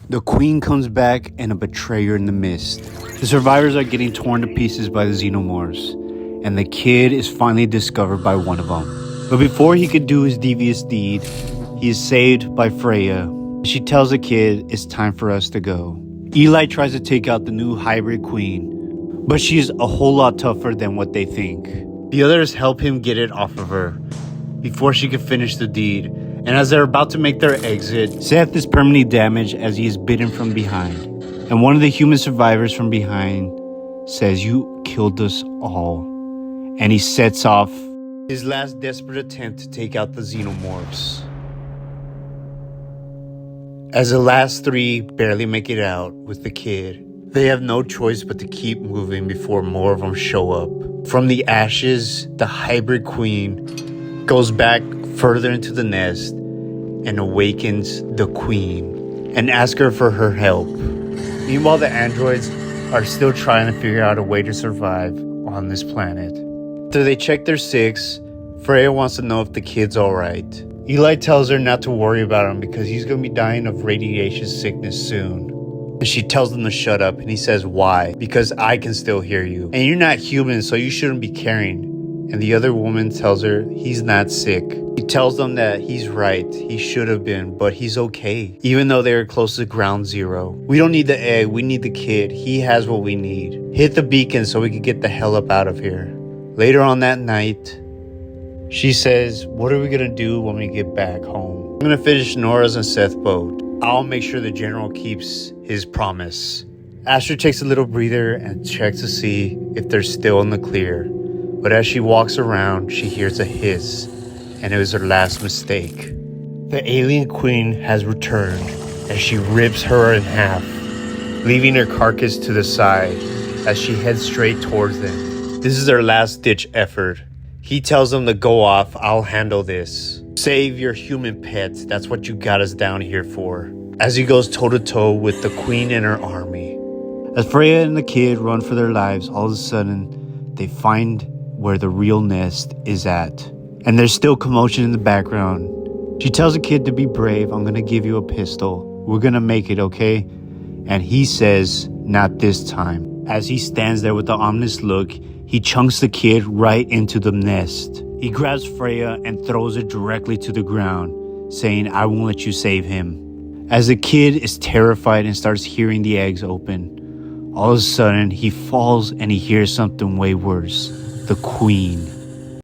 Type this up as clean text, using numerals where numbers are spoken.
The queen comes back and a betrayer in the mist. The survivors are getting torn to pieces by the xenomorphs, and the kid is finally discovered by one of them. But before he could do his devious deed, he is saved by Freya. She tells the kid it's time for us to go. Eli tries to take out the new hybrid queen, but she's a whole lot tougher than what they think. The others help him get it off of her before she can finish the deed, and as they're about to make their exit, Seth is permanently damaged as he is bitten from behind. And one of the human survivors from behind says, "You killed us all." And he sets off his last desperate attempt to take out the xenomorphs. As the last three barely make it out with the kid, they have no choice but to keep moving before more of them show up. From the ashes, the hybrid queen goes back further into the nest and awakens the queen and asks her for her help. Meanwhile, the androids are still trying to figure out a way to survive on this planet. After they check their six, Freya wants to know if the kid's alright. Eli tells her not to worry about him because he's going to be dying of radiation sickness soon. And she tells him to shut up, and he says, "Why? Because I can still hear you. And you're not human, so you shouldn't be caring." And the other woman tells her he's not sick. He tells them that he's right, he should have been, but he's okay, even though they were close to ground zero. "We don't need the egg, we need the kid. He has what we need. Hit the beacon so we can get the hell up out of here." Later on that night, she says, "What are we gonna do when we get back home?" "I'm gonna finish Nora's and Seth's boat. I'll make sure the general keeps his promise." Asher takes a little breather and checks to see if they're still in the clear. But as she walks around, she hears a hiss, and it was her last mistake. The alien queen has returned, and she rips her in half, leaving her carcass to the side as she heads straight towards them. This is their last-ditch effort. He tells them to go off. "I'll handle this. Save your human pets. That's what you got us down here for." As he goes toe-to-toe with the queen and her army. As Freya and the kid run for their lives, all of a sudden, they find where the real nest is at. And there's still commotion in the background. She tells the kid to be brave. "I'm gonna give you a pistol. We're gonna make it, okay?" And he says, "Not this time." As he stands there with the ominous look, he chunks the kid right into the nest. He grabs Freya and throws it directly to the ground, saying, "I won't let you save him." As the kid is terrified and starts hearing the eggs open, all of a sudden he falls and he hears something way worse. The queen.